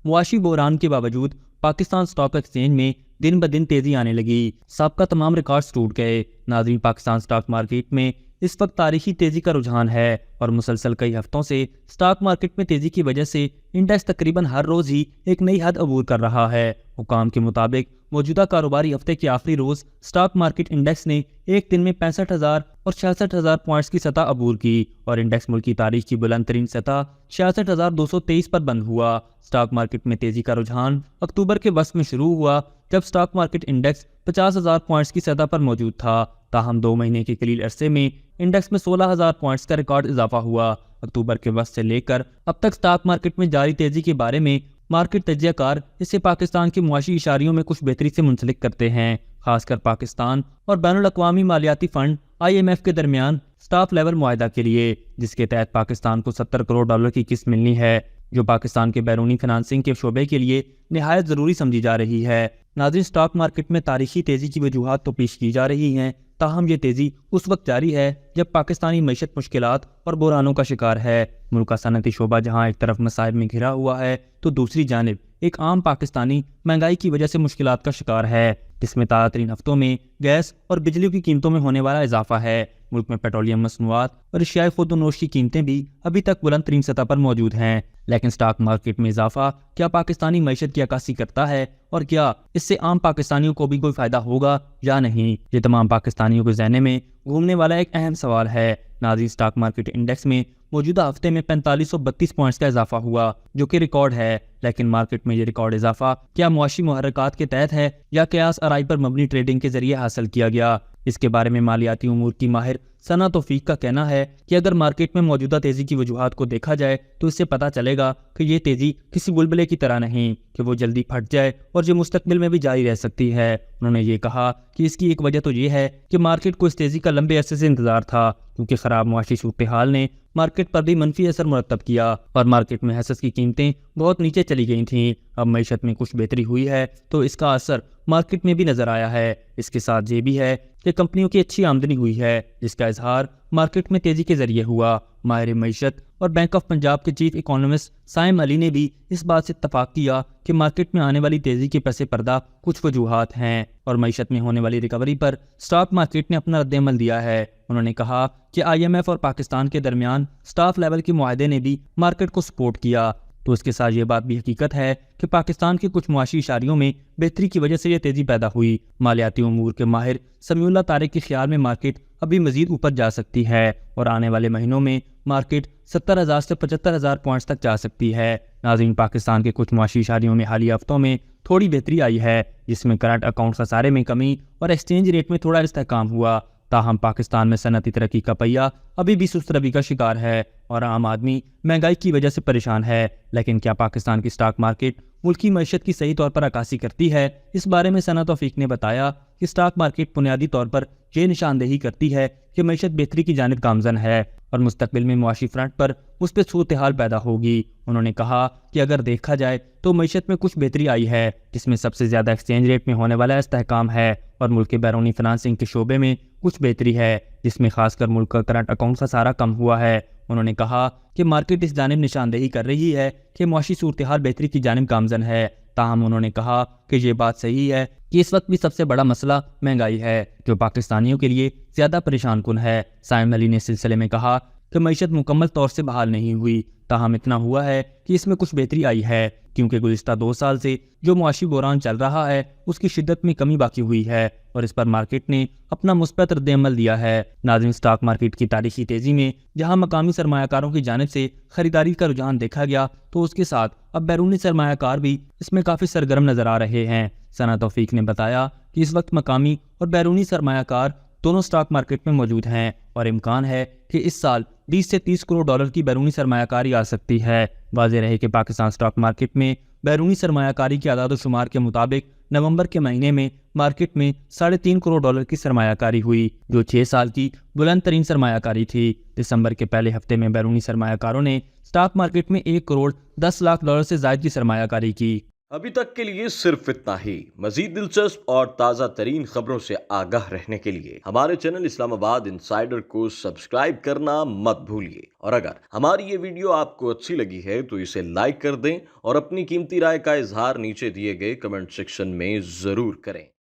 معاشی بحران کے باوجود پاکستان سٹاک ایکسچینج میں دن بدن تیزی آنے لگی۔ سابقہ تمام ریکارڈز ٹوٹ گئے۔ ناظرین، پاکستان سٹاک مارکیٹ میں اس وقت تاریخی تیزی کا رجحان ہے اور مسلسل کئی ہفتوں سے سٹاک مارکیٹ میں تیزی کی وجہ سے انڈیکس تقریباً ہر روز ہی ایک نئی حد عبور کر رہا ہے۔ حکام کے مطابق موجودہ کاروباری ہفتے کے آخری روز سٹاک مارکیٹ انڈیکس نے ایک دن میں 65,000 اور 66,000 پوائنٹس کی سطح عبور کی اور انڈیکس ملک کی تاریخ کی بلند ترین سطح 66,223 پر بند ہوا۔ سٹاک مارکیٹ میں تیزی کا رجحان اکتوبر کے وسط میں شروع ہوا جب سٹاک مارکیٹ انڈیکس 50,000 پوائنٹس کی سطح پر موجود تھا، تاہم 2 مہینے کے قلیل عرصے میں انڈیکس میں 16,000 پوائنٹس کا ریکارڈ اضافہ ہوا۔ اکتوبر کے وسط سے لے کر اب تک سٹاک مارکیٹ میں جاری تیزی کے بارے میں مارکیٹ تجزیہ کار اسے پاکستان کے معاشی اشاریوں میں کچھ بہتری سے منسلک کرتے ہیں، خاص کر پاکستان اور بین الاقوامی مالیاتی فنڈ IMF کے درمیان سٹاف لیول معاہدہ کے لیے، جس کے تحت پاکستان کو $70 کروڑ کی قسط ملنی ہے، جو پاکستان کے بیرونی فنانسنگ کے شعبے کے لیے نہایت ضروری سمجھی جا رہی ہے۔ ناظرین، سٹاک مارکیٹ میں تاریخی تیزی کی وجوہات تو پیش کی جا رہی ہیں، تاہم یہ تیزی اس وقت جاری ہے جب پاکستانی معیشت مشکلات اور بحرانوں کا شکار ہے۔ ملک کا صنعتی شعبہ جہاں ایک طرف مصائب میں گھرا ہوا ہے تو دوسری جانب ایک عام پاکستانی مہنگائی کی وجہ سے مشکلات کا شکار ہے، جس میں تازہ ترین ہفتوں میں گیس اور بجلی کی قیمتوں میں ہونے والا اضافہ ہے۔ ملک میں پیٹرولیم مصنوعات اور اشیاء خود و نوش کی قیمتیں بھی ابھی تک بلند ترین سطح پر موجود ہیں، لیکن سٹاک مارکیٹ میں اضافہ کیا پاکستانی معیشت کی عکاسی کرتا ہے اور کیا اس سے عام پاکستانیوں کو بھی کوئی فائدہ ہوگا یا نہیں، یہ تمام پاکستانیوں کے ذہن میں گھومنے والا ایک اہم سوال ہے۔ ناظرین، سٹاک مارکیٹ انڈیکس میں موجودہ ہفتے میں 4532 پوائنٹس کا اضافہ ہوا، جو کہ ریکارڈ ہے، لیکن مارکیٹ میں یہ ریکارڈ اضافہ کیا معاشی محرکات کے تحت ہے یا قیاس آرائی پر مبنی ٹریڈنگ کے ذریعے حاصل کیا گیا؟ اس کے بارے میں مالیاتی امور کی ماہر ثنا توفیق کا کہنا ہے کہ اگر مارکیٹ میں موجودہ تیزی کی وجوہات کو دیکھا جائے تو اس سے پتہ چلے گا کہ یہ تیزی کسی بلبلے کی طرح نہیں کہ وہ جلدی پھٹ جائے اور جو مستقبل میں بھی جاری رہ سکتی ہے۔ انہوں نے یہ کہا کہ اس کی ایک وجہ تو یہ ہے کہ مارکیٹ کو اس تیزی کا لمبے عرصے سے انتظار تھا، کیونکہ خراب معاشی صورتحال نے مارکیٹ پر بھی منفی اثر مرتب کیا اور مارکیٹ میں حصص کی قیمتیں بہت نیچے چلی گئی تھیں۔ اب معیشت میں کچھ بہتری ہوئی ہے تو اس کا اثر مارکیٹ میں بھی نظر آیا ہے۔ اس کے ساتھ یہ بھی ہے کہ کمپنیوں کی اچھی آمدنی ہوئی ہے، جس کا اظہار مارکیٹ میں تیزی کے ذریعے ہوا۔ ماہر معیشت اور بینک آف پنجاب کے چیف اکانومسٹ سائم علی نے بھی اس بات سے اتفاق کیا کہ مارکیٹ میں آنے والی تیزی کے پس پردہ کچھ وجوہات ہیں اور معیشت میں ہونے والی ریکوری پر سٹاک مارکیٹ نے اپنا رد عمل دیا ہے۔ انہوں نے کہا کہ IMF اور پاکستان کے درمیان سٹاف لیول کے معاہدے نے بھی مارکیٹ کو سپورٹ کیا، تو اس کے ساتھ یہ بات بھی حقیقت ہے کہ پاکستان کے کچھ معاشی اشاریوں میں بہتری کی وجہ سے یہ تیزی پیدا ہوئی۔ مالیاتی امور کے ماہر سمیع اللہ طارق کے خیال میں مارکیٹ ابھی مزید اوپر جا سکتی ہے اور آنے والے مہینوں میں مارکیٹ 70,000 سے 75,000 پوائنٹس تک جا سکتی ہے۔ ناظرین، پاکستان کے کچھ معاشی اشاریوں میں حالیہ ہفتوں میں تھوڑی بہتری آئی ہے، جس میں کرنٹ اکاؤنٹ خسارے میں کمی اور ایکسچینج ریٹ میں تھوڑا استحکام ہوا، تاہم پاکستان میں صنعتی ترقی کا پہیہ ابھی بھی سست روی کا شکار ہے اور عام آدمی مہنگائی کی وجہ سے پریشان ہے۔ لیکن کیا پاکستان کی سٹاک مارکیٹ ملکی معیشت کی صحیح طور پر عکاسی کرتی ہے؟ اس بارے میں ثنا توفیق نے بتایا کہ سٹاک مارکیٹ بنیادی طور پر یہ نشاندہی کرتی ہے کہ معیشت بہتری کی جانب گامزن ہے اور مستقبل میں معاشی فرنٹ پر مثبت صورتحال پیدا ہوگی۔ انہوں نے کہا کہ اگر دیکھا جائے تو معیشت میں کچھ بہتری آئی ہے، جس میں سب سے زیادہ ایکسچینج ریٹ میں ہونے والا استحکام ہے اور ملک کے بیرونی فنانسنگ کے شعبے میں کچھ بہتری ہے، جس میں خاص کر ملک کا کرنٹ اکاؤنٹ خسارہ کم ہوا ہے۔ انہوں نے کہا کہ مارکیٹ اس جانب نشاندہی کر رہی ہے کہ معاشی صورتحال بہتری کی جانب گامزن ہے، تاہم انہوں نے کہا کہ یہ بات صحیح ہے کہ اس وقت بھی سب سے بڑا مسئلہ مہنگائی ہے، جو پاکستانیوں کے لیے زیادہ پریشان کن ہے۔ سائم علی نے اس سلسلے میں کہا کہ معیشت مکمل طور سے بحال نہیں ہوئی، تاہم اتنا ہوا ہے کہ اس میں کچھ بہتری آئی ہے، کیونکہ گزشتہ 2 سال سے جو معاشی بحران چل رہا ہے اس کی شدت میں کمی باقی ہوئی ہے اور اس پر مارکیٹ نے اپنا مثبت رد عمل دیا ہے۔ ناظرین، سٹاک مارکیٹ کی تاریخی تیزی میں جہاں مقامی سرمایہ کاروں کی جانب سے خریداری کا رجحان دیکھا گیا تو اس کے ساتھ اب بیرونی سرمایہ کار بھی اس میں کافی سرگرم نظر آ رہے ہیں۔ ثنا توفیق نے بتایا کہ اس وقت مقامی اور بیرونی سرمایہ کار دونوں سٹاک مارکیٹ میں موجود ہیں اور امکان ہے کہ اس سال 20 سے 30 کروڑ ڈالر کی بیرونی سرمایہ کاری آ سکتی ہے۔ واضح رہے کہ پاکستان سٹاک مارکیٹ میں بیرونی سرمایہ کاری کے اعداد و شمار کے مطابق نومبر کے مہینے میں مارکیٹ میں 3.5 کروڑ ڈالر کی سرمایہ کاری ہوئی، جو 6 سال کی بلند ترین سرمایہ کاری تھی۔ دسمبر کے پہلے ہفتے میں بیرونی سرمایہ کاروں نے سٹاک مارکیٹ میں 1 کروڑ 10 لاکھ ڈالر سے زائد کی سرمایہ کاری کی۔ ابھی تک کے لیے صرف اتنا ہی۔ مزید دلچسپ اور تازہ ترین خبروں سے آگاہ رہنے کے لیے ہمارے چینل اسلام آباد انسائیڈر کو سبسکرائب کرنا مت بھولیے، اور اگر ہماری یہ ویڈیو آپ کو اچھی لگی ہے تو اسے لائک کر دیں اور اپنی قیمتی رائے کا اظہار نیچے دیے گئے کمنٹ سیکشن میں ضرور کریں۔